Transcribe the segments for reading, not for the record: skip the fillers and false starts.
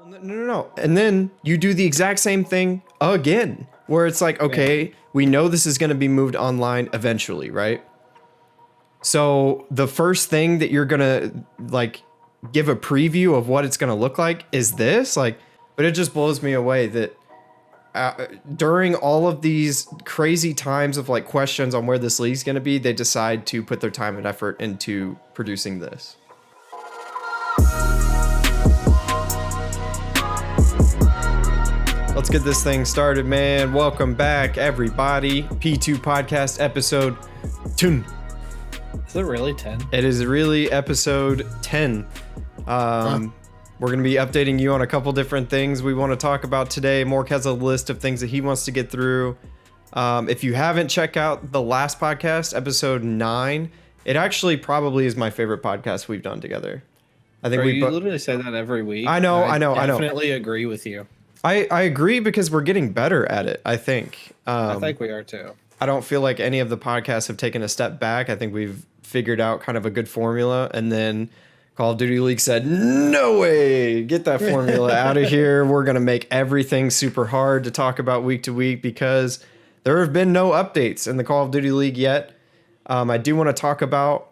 No. And then you do the exact same thing again, where it's like, okay, we know this is going to be moved online eventually, right? So the first thing that you're going to like give a preview of what it's going to look like is this, like, but it just blows me away that during all of these crazy times of like questions on where this league's going to be, they decide to put their time and effort into producing this. Let's get this thing started, man. Welcome back, everybody. P2 Podcast episode 10. Is it really 10? It is really episode 10. We're going to be updating you on a couple different things we want to talk about today. Mork has a list of things that he wants to get through. If you haven't checked out the last podcast, episode 9, it actually probably is my favorite podcast we've done together. I think you literally say that every week. I know. I definitely agree with you. I agree because we're getting better at it, I think. I think we are too. I don't feel like any of the podcasts have taken a step back. I think we've figured out kind of a good formula, and then Call of Duty League said, no way, get that formula out of here. We're going to make everything super hard to talk about week to week because there have been no updates in the Call of Duty League yet. I do want to talk about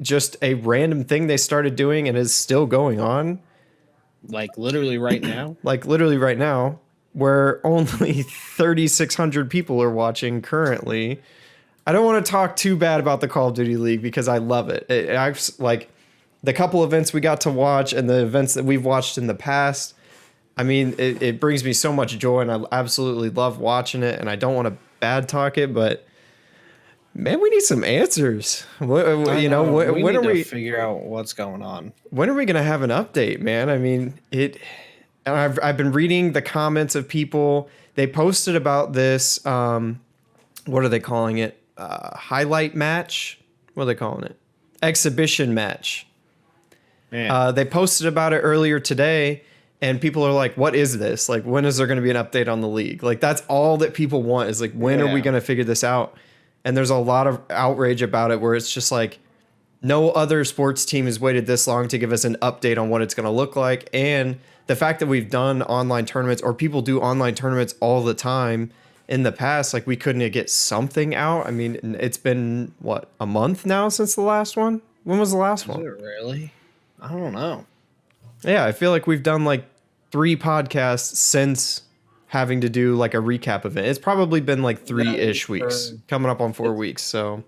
just a random thing they started doing and is still going on. Like literally right now? Where only 3,600 people are watching currently. I don't want to talk too bad about the Call of Duty League because I love it. I've like the couple events we got to watch and the events that we've watched in the past. I mean, it brings me so much joy and I absolutely love watching it. And I don't want to bad talk it, but man, we need some answers. When are we figure out what's going on? When are we going to have an update, man? I mean, I've been reading the comments of people. They posted about this. What are they calling it? Highlight match. What are they calling it? Exhibition match. They posted about it earlier today, and people are like, "What is this? Like, when is there going to be an update on the league?" Like, that's all that people want is like, when are we going to figure this out? And there's a lot of outrage about it where it's just like no other sports team has waited this long to give us an update on what it's going to look like. And the fact that we've done online tournaments or people do online tournaments all the time in the past, like we couldn't get something out. I mean, it's been what, a month now since the last one? When was the last one? Is it really? I don't know. Yeah, I feel like we've done like 3 podcasts since having to do like a recap event. It's probably been like 3-ish weeks, coming up on 4 weeks. So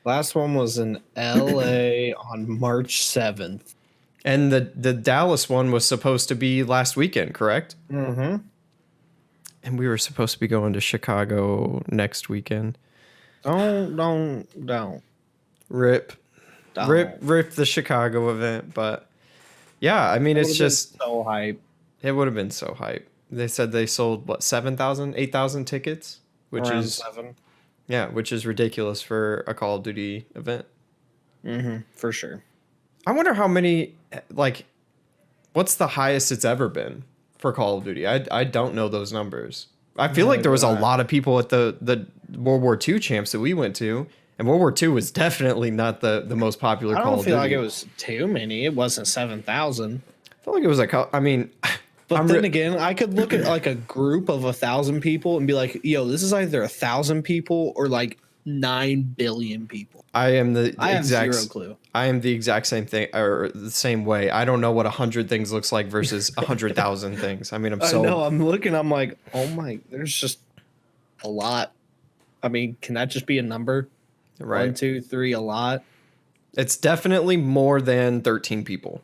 last one was in LA on March 7th. And the Dallas one was supposed to be last weekend, correct? Mm-hmm. And we were supposed to be going to Chicago next weekend. Don't. Rip the Chicago event. But yeah, I mean, it's just so hype. It would have been so hype. They said they sold, what, 7,000, 8,000 tickets? Which around is 7. Yeah, which is ridiculous for a Call of Duty event. Mm-hmm, for sure. I wonder how many, like, what's the highest it's ever been for Call of Duty? I don't know those numbers. I feel like there was a lot of people at the World War II champs that we went to, and World War II was definitely not the most popular Call of Duty. I don't feel like it was too many. It wasn't 7,000. I felt like it was like, I mean... But then again, I could look at like a group of 1,000 people and be like, yo, this is either 1,000 people or like 9 billion people. I have zero clue. I am the exact same thing or the same way. I don't know what 100 things looks like versus 100,000 things. I mean, I'm looking, I'm like, oh my, there's just a lot. I mean, can that just be a number? Right. 1, 2, 3, a lot. It's definitely more than 13 people.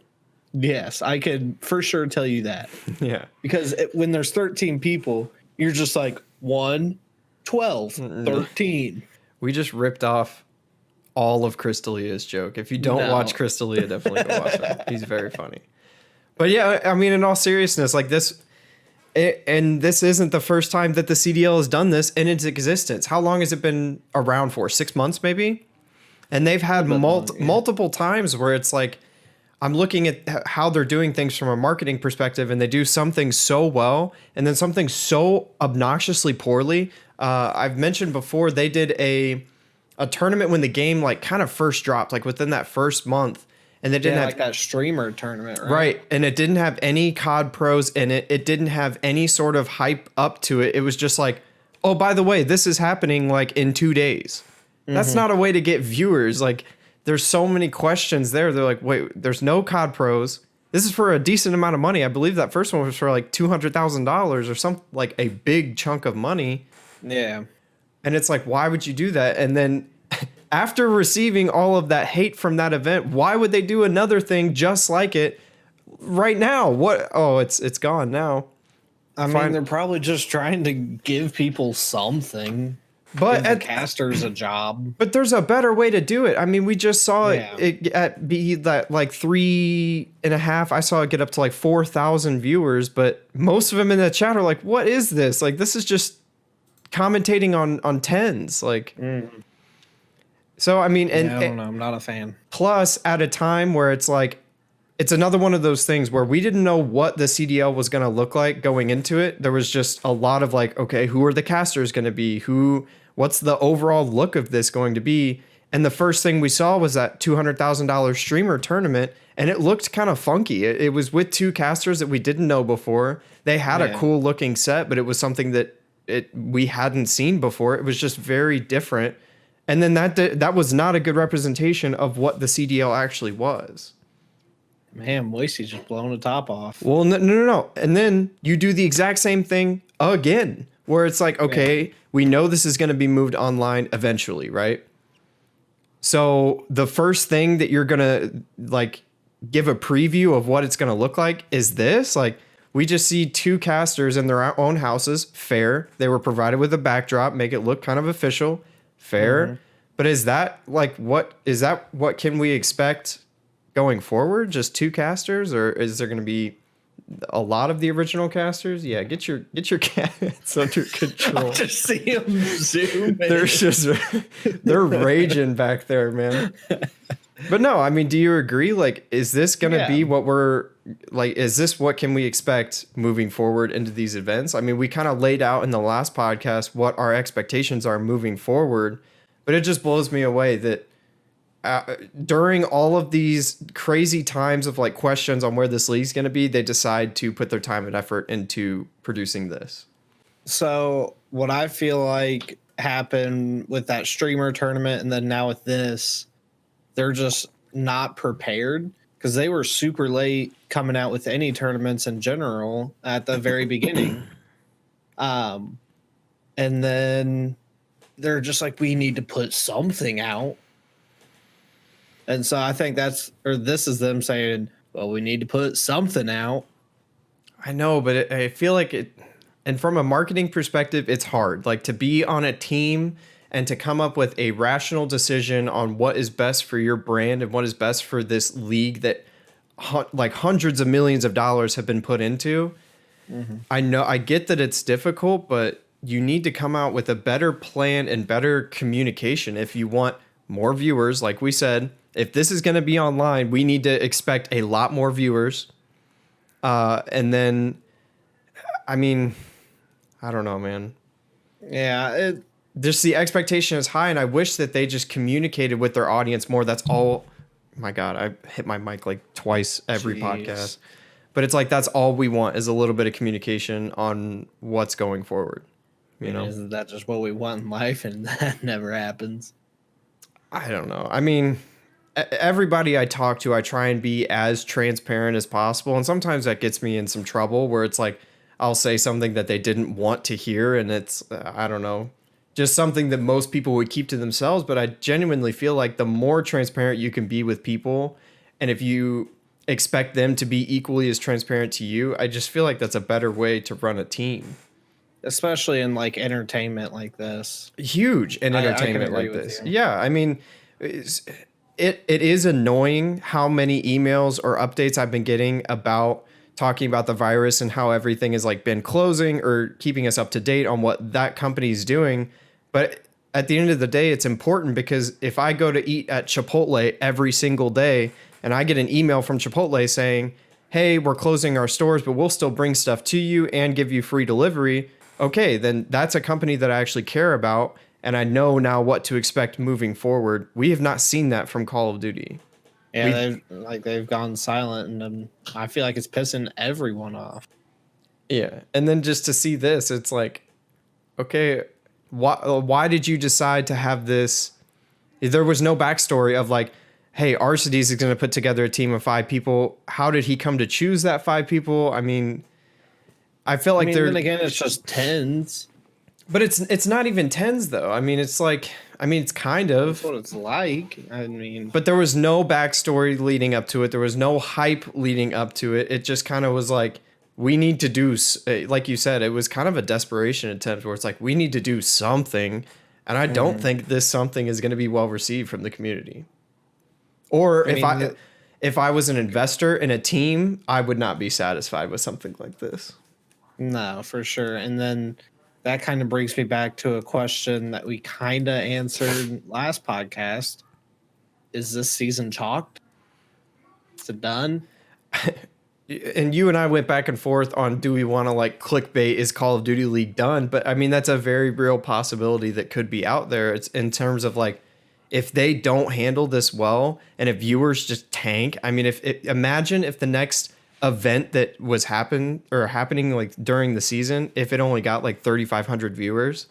Yes, I could for sure tell you that. Yeah. Because when there's 13 people, you're just like 1, 12, 13. We just ripped off all of Chris D'Elia's joke. If you don't watch Chris D'Elia, definitely go watch him. He's very funny. But yeah, I mean, in all seriousness, like this, and this isn't the first time that the CDL has done this in its existence. How long has it been around for? 6 months, maybe? And they've had multiple times where it's like, I'm looking at how they're doing things from a marketing perspective, and they do something so well and then something so obnoxiously poorly. I've mentioned before they did a tournament when the game like kind of first dropped, like within that first month, and they didn't have like that streamer tournament, right? right, and it didn't have any COD pros in it. It didn't have any sort of hype up to it. It was just like, oh, by the way, this is happening like in 2 days. That's not a way to get viewers. Like, there's so many questions there. They're like, wait, there's no COD pros. This is for a decent amount of money. I believe that first one was for like $200,000 or some like a big chunk of money. Yeah. And it's like, why would you do that? And then after receiving all of that hate from that event, why would they do another thing just like it right now? What? Oh, it's gone now. I mean, they're probably just trying to give people something. But give the casters a job. But there's a better way to do it. I mean, we just saw Yeah. it at be that like 3.5. I saw it get up to like 4,000 viewers, but most of them in the chat are like, "What is this? Like, this is just commentating on tens." Like, so I mean, and I don't know. I'm not a fan. plus at a time where it's like, it's another one of those things where we didn't know what the CDL was going to look like going into it. There was just a lot of like, okay, who are the casters going to be? What's the overall look of this going to be? And the first thing we saw was that $200,000 streamer tournament, and it looked kind of funky. It was with 2 casters that we didn't know before. They had a cool looking set, but it was something that we hadn't seen before. It was just very different. And then that was not a good representation of what the CDL actually was. Man, Boise's just blowing the top off. Well, no. And then you do the exact same thing again, where it's like, okay, we know this is going to be moved online eventually, right? So the first thing that you're going to like give a preview of what it's going to look like is this. Like, we just see 2 casters in their own houses. Fair. They were provided with a backdrop, make it look kind of official. Fair. But is that like what can we expect going forward? Just 2 casters, or is there going to be a lot of the original casters? Yeah, get your cats under control. Just see them zoom. They're raging back there, man. But no, I mean, do you agree? Like, is this going to be what we're like? Is this what can we expect moving forward into these events? I mean, we kind of laid out in the last podcast what our expectations are moving forward, but it just blows me away that during all of these crazy times of like questions on where this league's going to be, they decide to put their time and effort into producing this. So what I feel like happened with that streamer tournament, and then now with this, they're just not prepared because they were super late coming out with any tournaments in general at the very beginning. And then they're just like, we need to put something out. And so I think this is them saying, well, we need to put something out. I know, but I feel like and from a marketing perspective, it's hard. Like, to be on a team and to come up with a rational decision on what is best for your brand and what is best for this league that like hundreds of millions of dollars have been put into. I get that it's difficult, but you need to come out with a better plan and better communication if you want more viewers. Like we said, if this is going to be online, we need to expect a lot more viewers. And then, I mean, I don't know, man. Yeah. Just the expectation is high, and I wish that they just communicated with their audience more. That's all. My God, I hit my mic like twice every podcast. But it's like, that's all we want is a little bit of communication on what's going forward. You know? Isn't that just what we want in life? And that never happens. I don't know. I mean, everybody I talk to, I try and be as transparent as possible. And sometimes that gets me in some trouble where it's like, I'll say something that they didn't want to hear. And it's, I don't know, just something that most people would keep to themselves. But I genuinely feel like the more transparent you can be with people, and if you expect them to be equally as transparent to you, I just feel like that's a better way to run a team. Especially in like entertainment like this. Huge in entertainment like this. Yeah, I mean, it is annoying how many emails or updates I've been getting about talking about the virus and how everything has like been closing or keeping us up to date on what that company's doing. But at the end of the day, it's important, because if I go to eat at Chipotle every single day and I get an email from Chipotle saying, hey, we're closing our stores, but we'll still bring stuff to you and give you free delivery. Okay, then that's a company that I actually care about, and I know now what to expect moving forward. We have not seen that from Call of Duty. Yeah, they've gone silent, and I feel like it's pissing everyone off. Yeah, and then just to see this, it's like, okay, why did you decide to have this? There was no backstory of like, hey, Arcides is going to put together a team of 5 people. How did he come to choose that 5 people? I mean, I feel like then again, it's just tens. but it's not even tens though. I mean, it's like, I mean, it's kind of. That's what it's like. I mean, But there was no backstory leading up to it. There was no hype leading up to it. It just kind of was like, we need to do, like you said, it was kind of a desperation attempt where it's like, we need to do something. And I don't think this something is going to be well received from the community. Or if I was an investor in a team, I would not be satisfied with something like this. No, for sure. And then that kind of brings me back to a question that we kind of answered last podcast. Is this season chalked? Is it done? And you and I went back and forth on, do we want to like clickbait, is Call of Duty League done? But I mean, that's a very real possibility that could be out there. It's in terms of like, if they don't handle this well and if viewers just tank, I mean, imagine if the next event that was happening like during the season, if it only got like 3,500 viewers,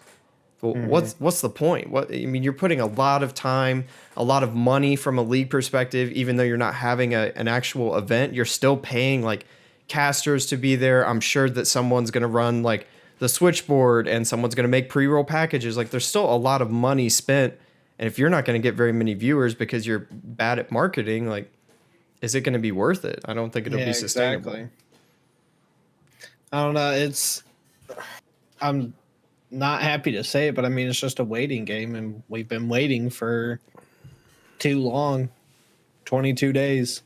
well, what's the point? What, I mean, you're putting a lot of time, a lot of money from a league perspective, even though you're not having an actual event, you're still paying like casters to be there. I'm sure that someone's going to run like the switchboard and someone's going to make pre-roll packages. Like there's still a lot of money spent. And if you're not going to get very many viewers because you're bad at marketing, like, is it going to be worth it? I don't think it'll be sustainable. Exactly. I don't know. I'm not happy to say it, but I mean, it's just a waiting game, and we've been waiting for too long, 22 days.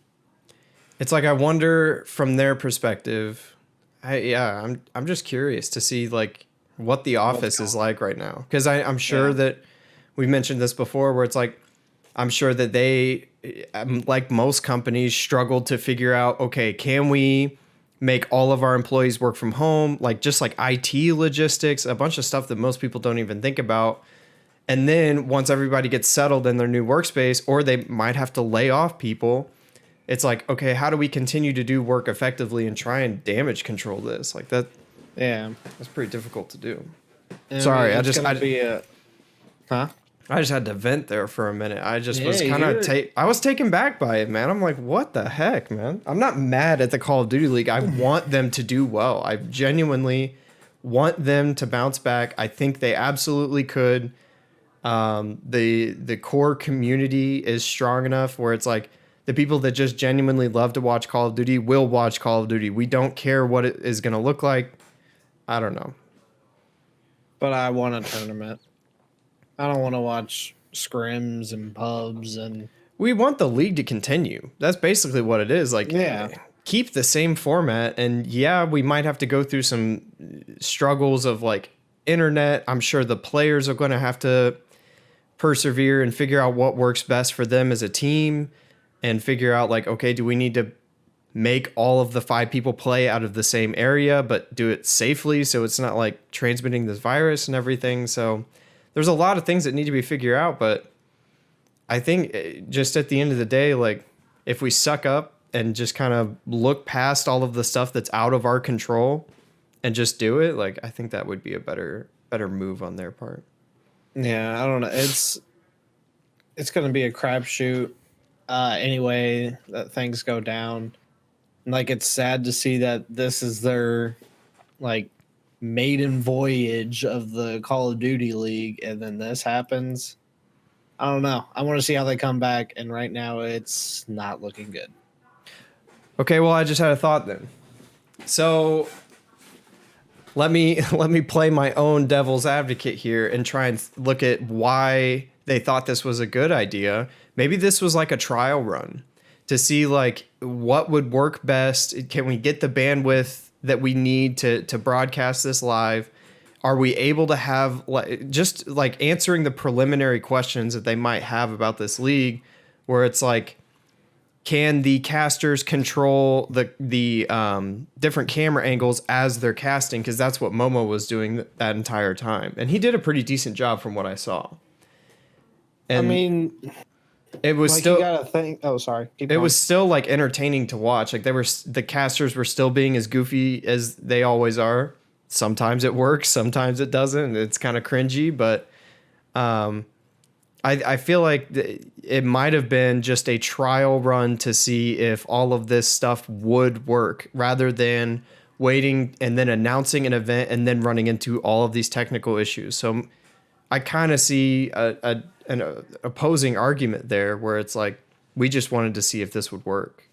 It's like, I wonder from their perspective. I'm just curious to see like what the office is like right now. Cause I'm sure that we mentioned this before where it's like, I'm sure that they, like most companies, struggled to figure out, okay, can we make all of our employees work from home? Like just like IT logistics, a bunch of stuff that most people don't even think about. And then once everybody gets settled in their new workspace, or they might have to lay off people, it's like, okay, how do we continue to do work effectively and try and damage control this? Like that. Yeah. That's pretty difficult to do. Sorry, I just had to vent there for a minute. I just was kind of I was taken back by it, man. I'm like, what the heck, man? I'm not mad at the Call of Duty League. I want them to do well. I genuinely want them to bounce back. I think they absolutely could. The core community is strong enough where it's like the people that just genuinely love to watch Call of Duty will watch Call of Duty. We don't care what it is going to look like. I don't know. But I want a tournament. I don't want to watch scrims and pubs, and we want the league to continue. That's basically what it is. Like, keep the same format. And we might have to go through some struggles of like internet. I'm sure the players are going to have to persevere and figure out what works best for them as a team and figure out like, okay, do we need to make all of the 5 people play out of the same area, but do it safely so it's not like transmitting this virus and everything. So there's a lot of things that need to be figured out, but I think just at the end of the day, like if we suck up and just kind of look past all of the stuff that's out of our control and just do it, like I think that would be a better move on their part. Yeah, I don't know. It's going to be a crapshoot anyway that things go down. Like it's sad to see that this is their like maiden voyage of the Call of Duty League, and then this happens. I don't know. I want to see how they come back, and right now it's not looking good. Okay, well, I just had a thought then. So let me play my own devil's advocate here and try and look at why they thought this was a good idea. Maybe this was like a trial run to see like what would work best. Can we get the bandwidth that we need to broadcast this live? Are we able to have just like answering the preliminary questions that they might have about this league, where it's like, can the casters control the different camera angles as they're casting? Because that's what Momo was doing that entire time, and he did a pretty decent job from what I saw. And I mean, it was Like still you gotta think. Oh, sorry. Keep it going. was still like entertaining to watch. Like the casters were still being as goofy as they always are. Sometimes it works, sometimes it doesn't. It's kind of cringy, but um, I feel like it might have been just a trial run to see if all of this stuff would work, rather than waiting and then announcing an event and then running into all of these technical issues. So I kind of see an opposing argument there, where it's like we just wanted to see if this would work.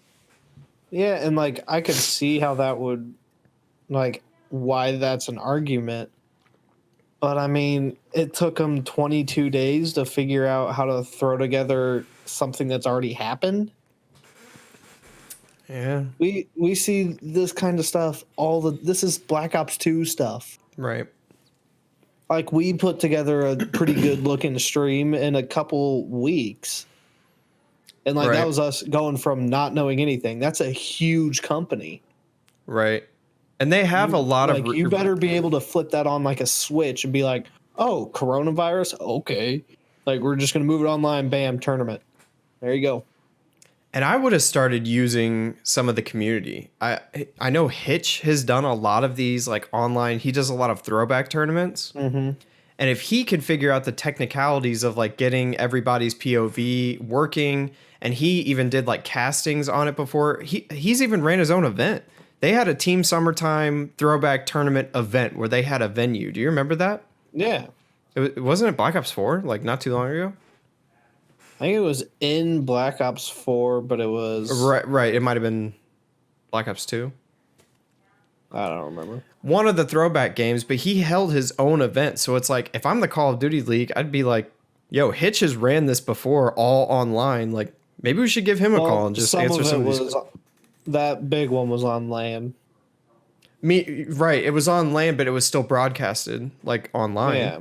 Yeah, and like I could see how that would, like, why that's an argument. But I mean, it took them 22 days to figure out how to throw together something that's already happened. Yeah. We see this kind of stuff this is Black Ops 2 stuff. Right. Like we put together a pretty good looking stream in a couple weeks. And like that Right. was us going from not knowing anything. That's a huge company. Right. And they have a lot of You better be able to flip that on like a switch and be like, "Oh, coronavirus? Okay. Like we're just going to move it online, bam, tournament." There you go. and I would have started using some of the community. I know Hitch has done a lot of these like online. He does a lot of throwback tournaments. Mm-hmm. And if he could figure out the technicalities of like getting everybody's POV working, and he even did like castings on it before, he's even ran his own event. They had a Team Summertime throwback tournament event where they had a venue. Do you remember that? Yeah. Wasn't it Black Ops 4 like not too long ago? I think it was in Black Ops 4, but it was Right. It might have been Black Ops 2. I don't remember. One of the throwback games, but he held his own event. So it's like, if I'm the Call of Duty League, I'd be like, yo, Hitch has ran this before all online. Like, maybe we should give him a call and just answer some of these. That big one was on LAN. Right. It was on LAN, but it was still broadcasted like online. Yeah.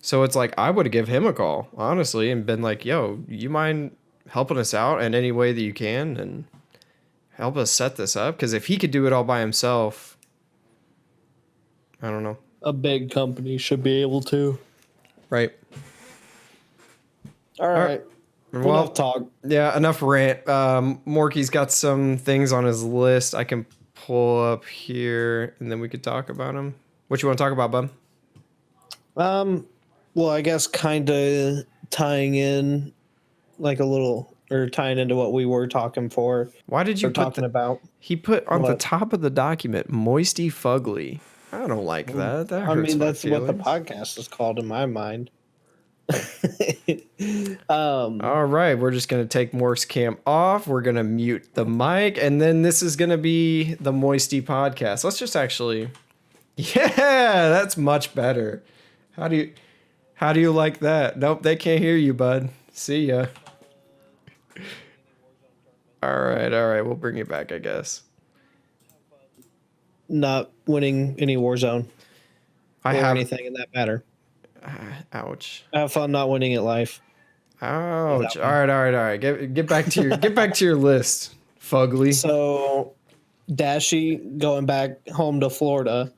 So it's like, I would have give him a call, honestly, and been like, yo, you mind helping us out in any way that you can and help us set this up? Because if he could do it all by himself, I don't know. A big company should be able to. Right. All right. Well, Enough talk. Yeah, enough rant. Morky's got some things on his list I can pull up here, and then we could talk about them. What you want to talk about, bud? Well, I guess kind of tying in like a little, or tying into what we were talking for. Why did you put talking about? He put on the What? top of the document, moisty fugly. I don't like that. That hurts my That's what the feelings. podcast is called in my mind. All right, we're just gonna take Mork's cam off. We're gonna mute the mic, and then this is gonna be the Moisty podcast. Let's just actually, yeah, that's much better. How do you like that? Nope, they can't hear you, bud. See ya. All right, we'll bring you back, I guess. Not winning any Warzone I or have anything in that matter. ouch. Have fun not winning at life. Ouch. All right. Get back to your list, fugly. So, Dashy going back home to Florida.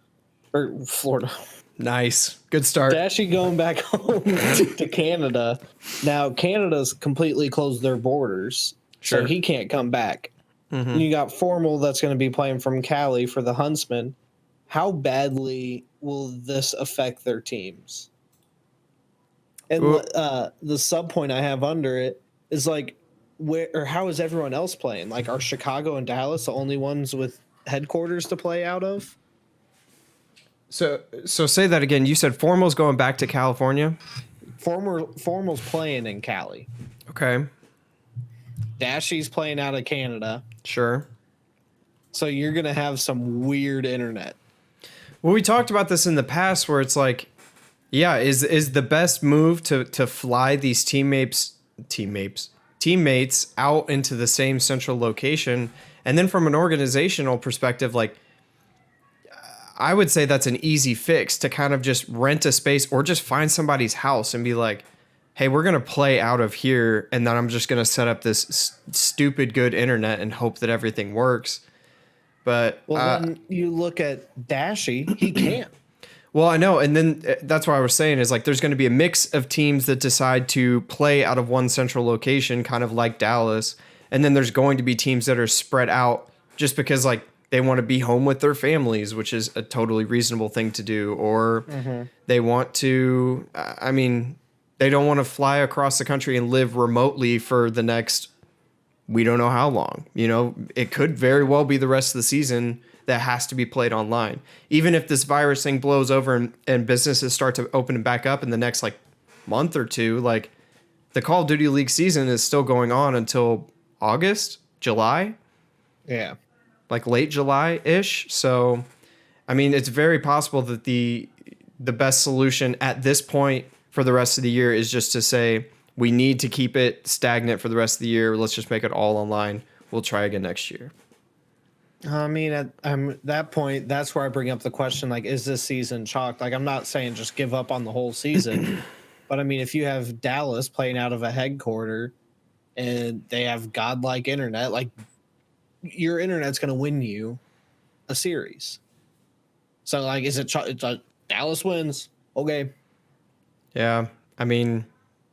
Nice. Good start. Dashy going back home to Canada. Now, Canada's completely closed their borders, Sure. so he can't come back. Mhm. And you got Formal that's going to be playing from Cali for the Huntsman. How badly will this affect their teams? And the sub point I have under it is like, how is everyone else playing? Like, are Chicago and Dallas the only ones with headquarters to play out of? So say that again. You said Formal's going back to California? Formal's playing in Cali. Okay. Dashy's playing out of Canada. Sure. So you're going to have some weird internet. Well, we talked about this in the past where it's like, yeah, is the best move to fly these teammates out into the same central location. And then from an organizational perspective, like, I would say that's an easy fix to kind of just rent a space or just find somebody's house and be like, hey, we're going to play out of here. And then I'm just going to set up this stupid good internet and hope that everything works. But then you look at Dashy, he can't. Well, I know, and then that's what I was saying is like there's going to be a mix of teams that decide to play out of one central location, kind of like Dallas, and then there's going to be teams that are spread out just because like they want to be home with their families, which is a totally reasonable thing to do, or they want to. I mean, they don't want to fly across the country and live remotely for the next we don't know how long. You know, it could very well be the rest of the season that has to be played online. Even if this virus thing blows over and businesses start to open back up in the next like month or two, like the Call of Duty League season is still going on until August, July, Yeah. like late July-ish. So, I mean, it's very possible that the best solution at this point for the rest of the year is just to say, we need to keep it stagnant for the rest of the year. Let's just make it all online. We'll try again next year. I mean, at that point, that's where I bring up the question, like, is this season chalked? Like, I'm not saying just give up on the whole season, but I mean, if you have Dallas playing out of a headquarter and they have godlike internet, like, your internet's going to win you a series. So, like, is it it's like Dallas wins? Okay. Yeah, I mean,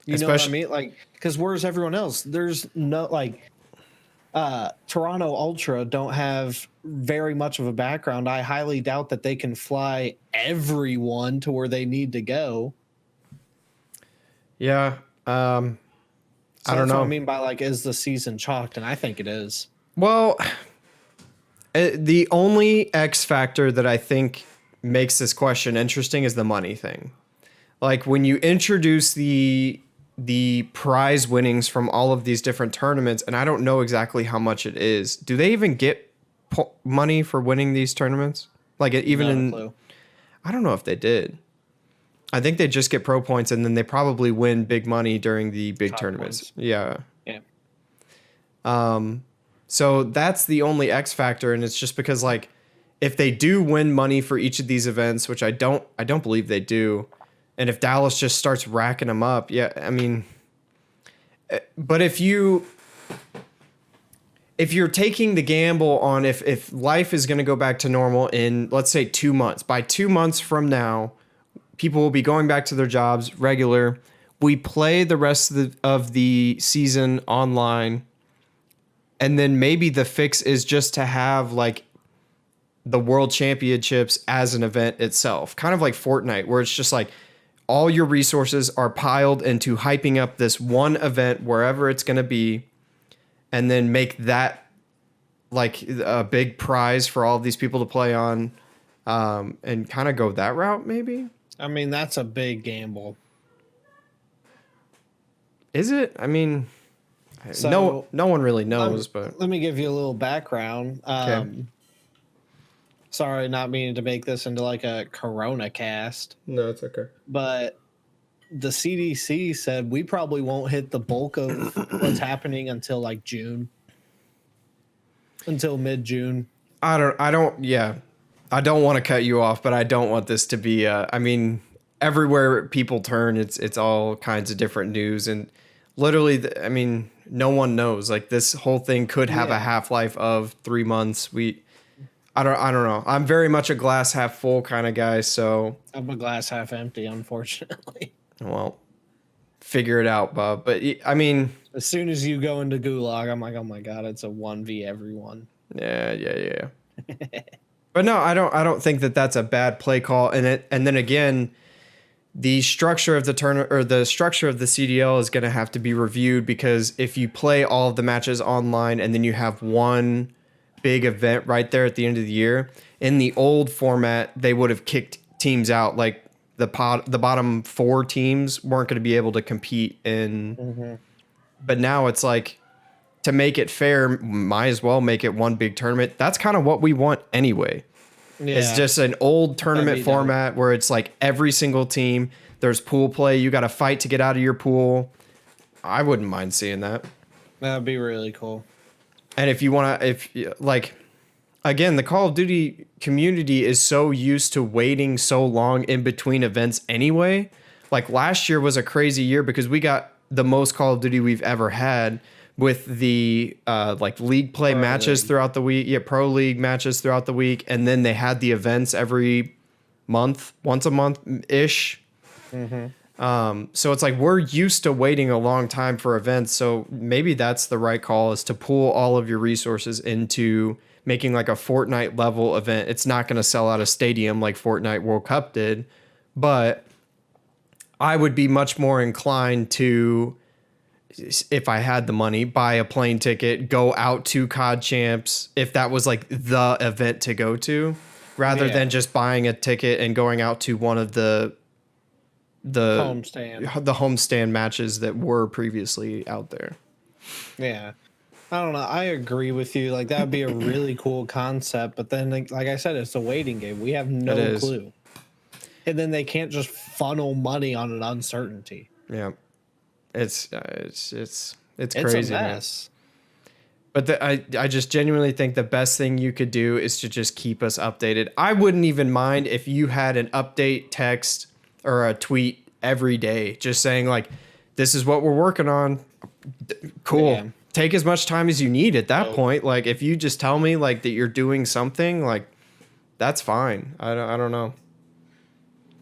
You know what I mean? Like, because where's everyone else? There's no, like, Toronto Ultra don't have very much of a background. I highly doubt that they can fly everyone to where they need to go. Yeah. I don't know. What I mean by like, is the season chalked? And I think it is. Well, the only X factor that I think makes this question interesting is the money thing. Like when you introduce the prize winnings from all of these different tournaments, and I don't know exactly how much it is. Do they even get money for winning these tournaments? Like even in, I don't know if they did. I think they just get pro points, and then they probably win big money during the big top tournaments. Points. Yeah. Yeah. So that's the only X factor, and it's just because like if they do win money for each of these events, which I don't believe they do. And if Dallas just starts racking them up, yeah, I mean, but if you're taking the gamble on if life is going to go back to normal in, let's say 2 months, by 2 months from now, people will be going back to their jobs regular. We play the rest of the season online. And then maybe the fix is just to have like the world championships as an event itself, kind of like Fortnite, where it's just like, all your resources are piled into hyping up this one event wherever it's going to be, and then make that like a big prize for all of these people to play on, and kind of go that route maybe. I mean, that's a big gamble. Is it? I mean, so, no one really knows, but let me give you a little background. Okay. Sorry, not meaning to make this into like a Corona cast. No, it's okay. But the CDC said we probably won't hit the bulk of what's happening until like June. Until mid-June. I don't want to cut you off, but I don't want this to be I mean, everywhere people turn, it's all kinds of different news, and literally I mean, no one knows. Like this whole thing could have a half-life of 3 months. I don't know. I'm very much a glass half full kind of guy, so I'm a glass half empty, unfortunately. Well, figure it out, Bob. But I mean, as soon as you go into Gulag, I'm like, oh my god, it's a 1v everyone. Yeah. But no, I don't think that that's a bad play call. And then again, the structure of the tournament or the structure of the CDL is going to have to be reviewed, because if you play all of the matches online and then you have one big event right there at the end of the year, in the old format, they would have kicked teams out. Like the bottom 4 teams weren't going to be able to compete in. Mm-hmm. But now it's like, to make it fair, might as well make it one big tournament. That's kind of what we want anyway. Yeah. It's just an old tournament format where it's like every single team, there's pool play. You got to fight to get out of your pool. I wouldn't mind seeing that. That'd be really cool. And if you want to, like, again, the Call of Duty community is so used to waiting so long in between events anyway. Like last year was a crazy year because we got the most Call of Duty we've ever had with the like league play matches throughout the week. Yeah, pro league matches throughout the week. And then they had the events every once a month ish. So it's like we're used to waiting a long time for events. So maybe that's the right call, is to pool all of your resources into making like a Fortnite level event. It's not going to sell out a stadium like Fortnite World Cup did, but I would be much more inclined to, if I had the money, buy a plane ticket, go out to COD Champs if that was like the event to go to, rather than just buying a ticket and going out to one of the homestand matches that were previously out there. Yeah. I don't know. I agree with you. Like, that would be a really cool concept. But then, like I said, it's a waiting game. We have no clue. And then they can't just funnel money on an uncertainty. Yeah. It's crazy, it's a mess. Man. But I just genuinely think the best thing you could do is to just keep us updated. I wouldn't even mind if you had an update text or a tweet every day just saying like, this is what we're working on. Cool. Yeah. Take as much time as you need at that point. Like, if you just tell me like that you're doing something, like, that's fine. I don't know.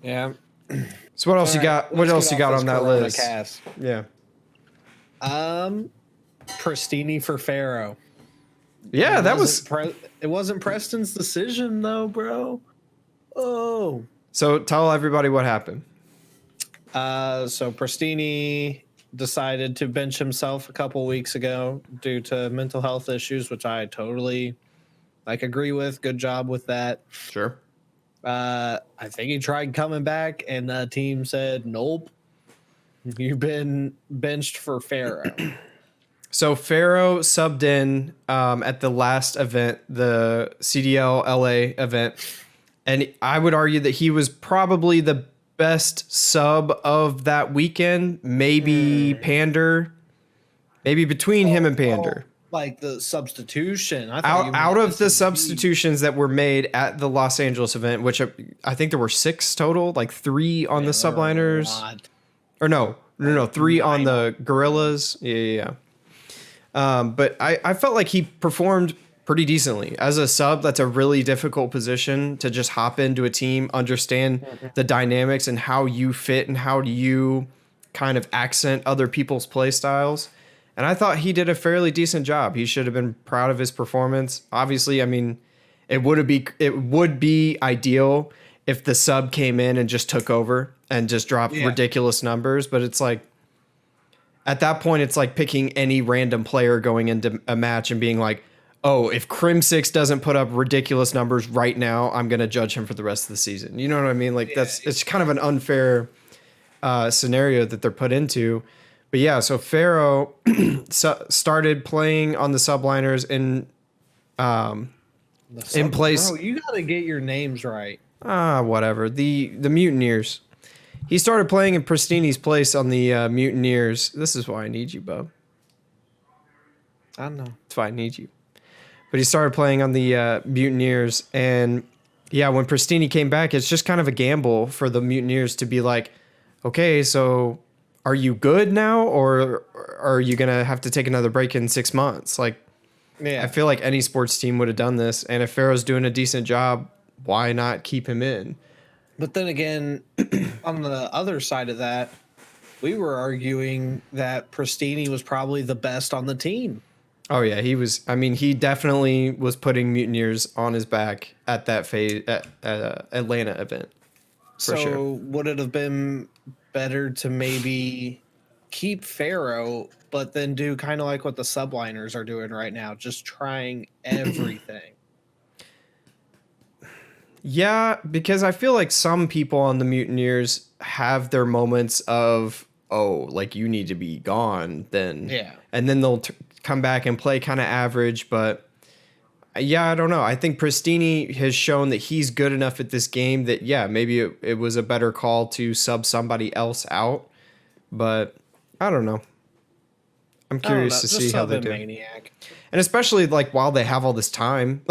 Yeah. So what else you got? What else you got on that list? Yeah. Pristini for Pharaoh. Yeah, it wasn't Preston's decision though, bro. Oh. So tell everybody what happened. So Pristini decided to bench himself a couple weeks ago due to mental health issues, which I totally agree with. Good job with that. Sure. I think he tried coming back and the team said, nope, you've been benched for Pharaoh. So Pharaoh subbed in at the last event, the CDL LA event. And I would argue that he was probably the best sub of that weekend. Maybe Pander. Maybe between him and Pander. Like the substitution. Out of the substitutions that were made at the Los Angeles event, which I think there were 6 total, like 3 on the subliners. Or no, 3 on the Gorillas. Yeah. But I felt like he performed pretty decently. As a sub, that's a really difficult position to just hop into a team, understand the dynamics and how you fit and how do you kind of accent other people's play styles. And I thought he did a fairly decent job. He should have been proud of his performance. Obviously, I mean, it would be ideal if the sub came in and just took over and just dropped ridiculous numbers. But it's like, at that point, it's like picking any random player going into a match and being like, oh, if Crim6 doesn't put up ridiculous numbers right now, I'm going to judge him for the rest of the season. You know what I mean? Like, it's kind of an unfair scenario that they're put into. But yeah, so Pharaoh started playing on the subliners in place. Bro, you got to get your names right. Whatever. The Mutineers. He started playing in Pristini's place on the Mutineers. This is why I need you, bub. I know. That's why I need you. But he started playing on the Mutineers. And yeah, when Pristini came back, it's just kind of a gamble for the Mutineers to be like, okay, so are you good now? Or are you going to have to take another break in 6 months? Like, I feel like any sports team would have done this. And if Pharaoh's doing a decent job, why not keep him in? But then again, on the other side of that, we were arguing that Pristini was probably the best on the team. Oh, yeah, he was. I mean, he definitely was putting Mutineers on his back at that Atlanta event. For sure. So would it have been better to maybe keep Pharaoh, but then do kind of like what the subliners are doing right now, just trying everything? Yeah, because I feel like some people on the Mutineers have their moments of, oh, like you need to be gone then. Yeah. And then they'll come back and play kind of average. But yeah, I don't know. I think Pristini has shown that he's good enough at this game that, yeah, maybe it was a better call to sub somebody else out. But I don't know. I'm curious to see how they do. Maniac. And especially like while they have all this time,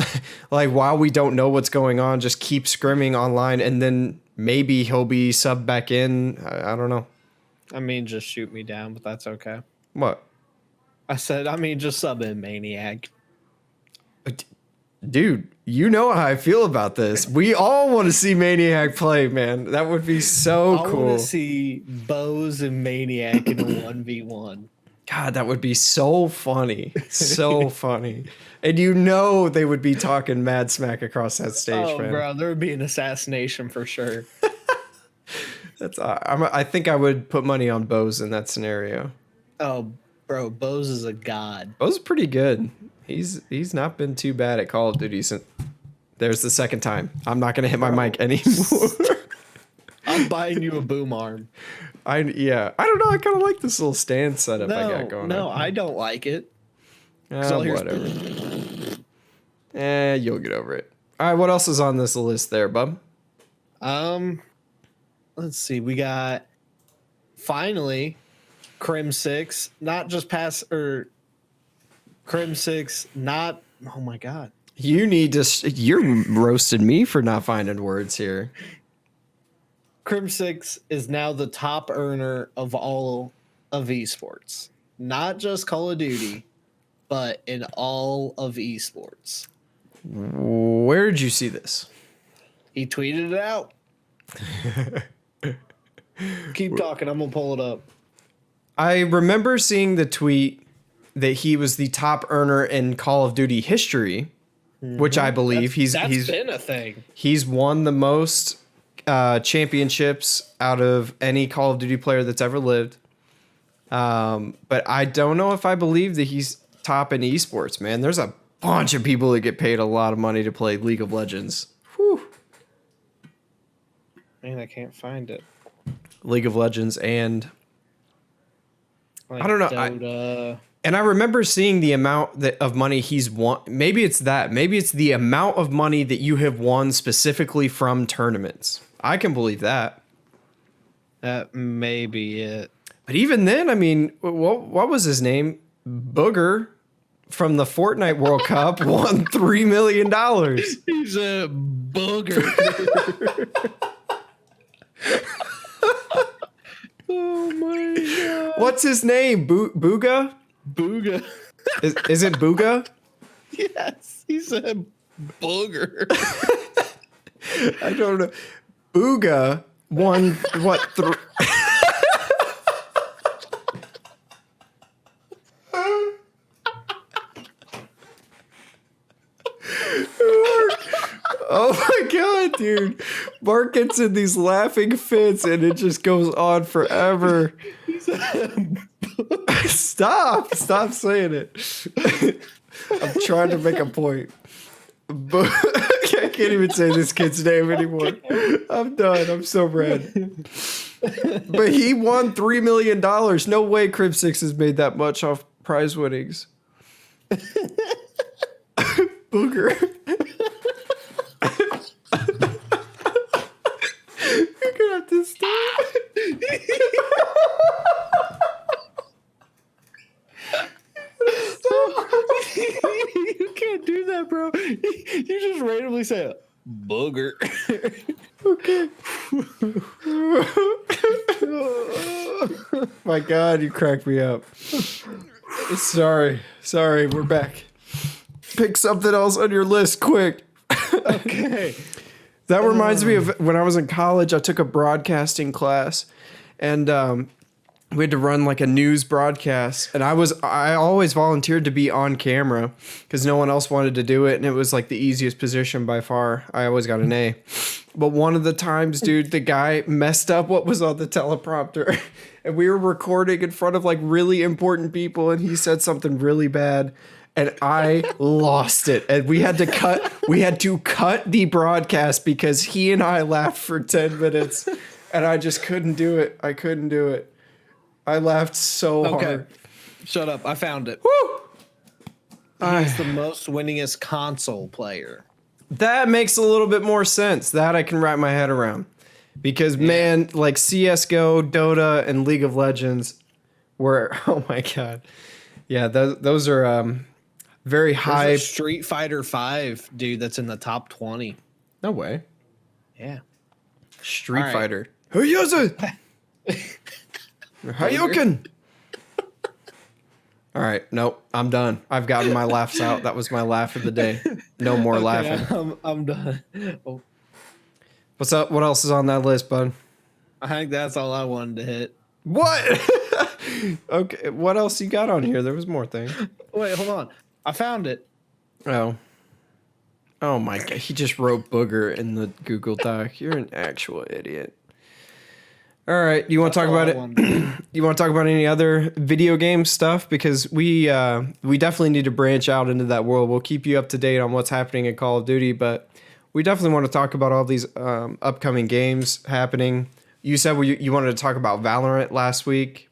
like while we don't know what's going on, just keep scrimming online and then maybe he'll be subbed back in. I don't know. I mean, just shoot me down, but that's okay. What? I said, I mean, just sub in Maniac. Dude, you know how I feel about this. We all want to see Maniac play, man. That would be so I cool. want to see Bose and Maniac in a 1v1. God, that would be so funny. So funny. And you know they would be talking mad smack across that stage, Oh, man. bro, there would be an assassination for sure. I think I would put money on Bose in that scenario. Oh, bro, Bose is a god. Bose is pretty good. He's not been too bad at Call of Duty since. There's the second time. I'm not gonna hit my mic anymore. I'm buying you a boom arm. I don't know. I kind of like this little stand setup I got going. No, on. I don't like it. So Whatever. You'll get over it. All right, what else is on this list there, bub? Let's see. We got finally Crim 6, not just pass or Crim 6, not oh my god. You're roasting me for not finding words here. Crim 6 is now the top earner of all of esports. Not just Call of Duty, but in all of esports. Where did you see this? He tweeted it out. Keep talking. I'm going to pull it up. I remember seeing the tweet that he was the top earner in Call of Duty history, which I believe he's been a thing. He's won the most championships out of any Call of Duty player that's ever lived. But I don't know if I believe that he's top in esports, man. There's a bunch of people that get paid a lot of money to play League of Legends. Whew. Man, I can't find it. League of Legends and Like I don't know. Dota. And I remember seeing the amount of money he's won. Maybe it's that. Maybe it's the amount of money that you have won specifically from tournaments. I can believe that. That may be it. But even then, I mean, what was his name? Booger from the Fortnite World Cup won $3 million. He's a booger. Oh my god. What's his name? Booga? Booga. Is it Booga? Yes, he said booger. I don't know. Booga won what? Oh my god, dude. Mark gets in these laughing fits and it just goes on forever. Stop saying it. I'm trying to make a point. But I can't even say this kid's name anymore. I'm done. I'm so red. But he won $3 million. No way Crib 6 has made that much off prize winnings. Booger. You're gonna have to stop. You can't do that, bro. You just randomly say booger. Okay. My God, you cracked me up. Sorry, we're back. Pick something else on your list, quick. Okay. That reminds me of when I was in college. I took a broadcasting class, and we had to run like a news broadcast. And I always volunteered to be on camera because no one else wanted to do it, and it was like the easiest position by far. I always got an A. But one of the times, dude, the guy messed up what was on the teleprompter, and we were recording in front of like really important people, and he said something really bad. And I lost it. And we had to cut the broadcast because he and I laughed for 10 minutes and I just couldn't do it. I couldn't do it. I laughed so hard. Shut up. I found it. Woo! He's the most winningest console player. That makes a little bit more sense. That I can wrap my head around. Because man, like CS:GO, Dota, and League of Legends were, oh my God. Yeah, those are very high. There's a Street Fighter 5 dude that's in the top 20. No way. Yeah. Street All right. Fighter. Who is it? Hadouken. All right. Nope. I'm done. I've gotten my laughs out. That was my laugh of the day. No more Okay, laughing. I'm done. Oh, What's up? What else is on that list, bud? I think that's all I wanted to hit. What? Okay, what else you got on here? There was more things. Wait, hold on. I found it. Oh. Oh my god, he just wrote booger in the Google Doc. You're an actual idiot. All right, you want to talk about it? You want to talk about any other video game stuff? Because we definitely need to branch out into that world. We'll keep you up to date on what's happening in Call of Duty, but we definitely want to talk about all these upcoming games happening. You said you wanted to talk about Valorant last week.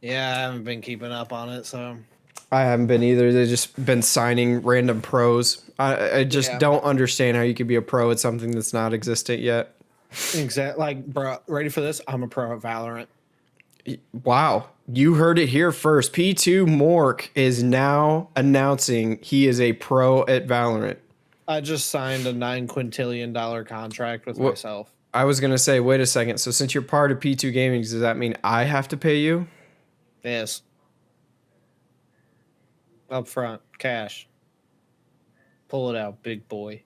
Yeah, I haven't been keeping up on it, so I haven't been either. They've just been signing random pros. I just don't understand how you could be a pro at something that's not existent yet. exactly. Like, bro, ready for this? I'm a pro at Valorant. Wow, you heard it here first. P2 Mork is now announcing he is a pro at Valorant. I just signed a $9 quintillion contract with myself. I was gonna say, wait a second. So since you're part of P2 Gaming, does that mean I have to pay you? Yes. Up front, cash. Pull it out, big boy.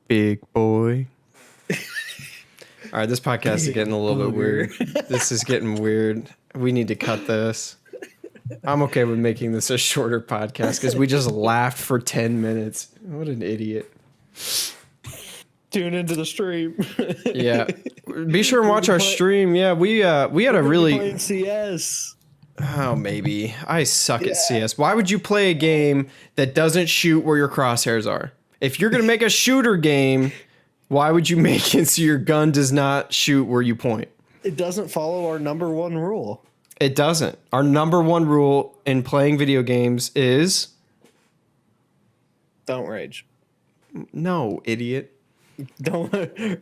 Big boy. All right, this podcast is getting a little bit weird. This is getting weird. We need to cut this. I'm okay with making this a shorter podcast because we just laughed for 10 minutes. What an idiot. Tune into the stream. Yeah. Be sure and watch our stream. Yeah, we had a really playing CS. Oh, maybe. I suck at CS. Why would you play a game that doesn't shoot where your crosshairs are? If you're going to make a shooter game, why would you make it so your gun does not shoot where you point? It doesn't follow our number one rule. It doesn't. Our number one rule in playing video games is... Don't rage. No, idiot. Don't,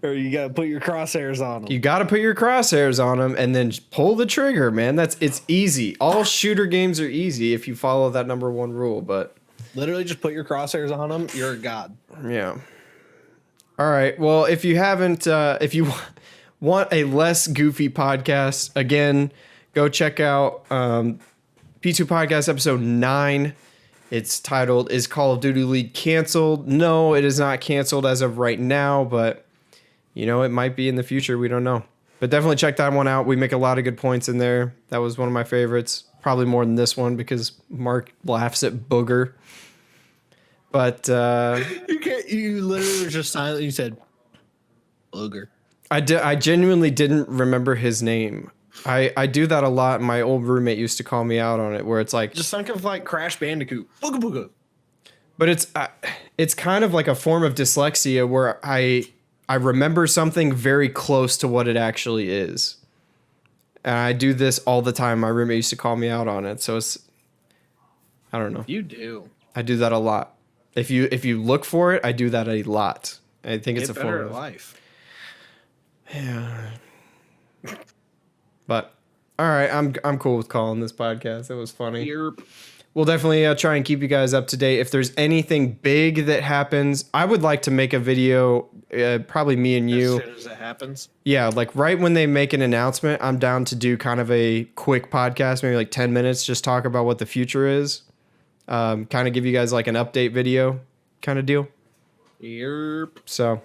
or you gotta put your crosshairs on them. You got to put your crosshairs on them and then pull the trigger, man. It's easy. All shooter games are easy if you follow that number one rule, but... Literally just put your crosshairs on them. You're a god. Yeah. All right. Well, if you haven't, if you want a less goofy podcast, again, go check out P2 Podcast episode 9. It's titled, Is Call of Duty League Canceled? No, it is not canceled as of right now, but, you know, it might be in the future. We don't know. But definitely check that one out. We make a lot of good points in there. That was one of my favorites. Probably more than this one because Mark laughs at booger. But you literally were just silent. You said booger. I genuinely didn't remember his name. I do that a lot. My old roommate used to call me out on it, where it's like just think of like Crash Bandicoot, booga booga. But it's kind of like a form of dyslexia where I remember something very close to what it actually is, and I do this all the time. My roommate used to call me out on it, so I don't know. You do. I do that a lot. If you look for it, I do that a lot. I think it's a form of life. Yeah. But all right, I'm cool with calling this podcast. It was funny. We'll definitely try and keep you guys up to date. If there's anything big that happens, I would like to make a video, probably me and you. As soon as it happens. Yeah, like right when they make an announcement, I'm down to do kind of a quick podcast, maybe like 10 minutes, just talk about what the future is. Kind of give you guys like an update video kind of deal. Yep. So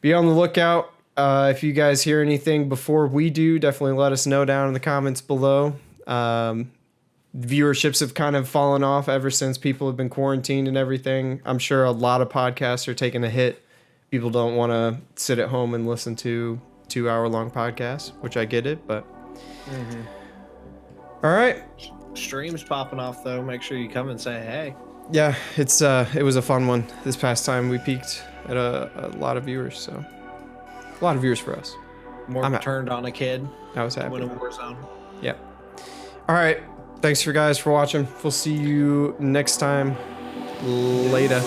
be on the lookout. If you guys hear anything before we do, definitely let us know down in the comments below. Viewerships have kind of fallen off ever since people have been quarantined and everything. I'm sure a lot of podcasts are taking a hit. People don't want to sit at home and listen to 2-hour-long podcasts, which I get it, but all right. Streams popping off though. Make sure you come and say hey. Yeah, it was a fun one. This past time we peaked at a lot of viewers, so a lot of viewers for us. More turned on a kid. I was happy. Win a Warzone. Yep. All right. Thanks for guys for watching. We'll see you next time. Later.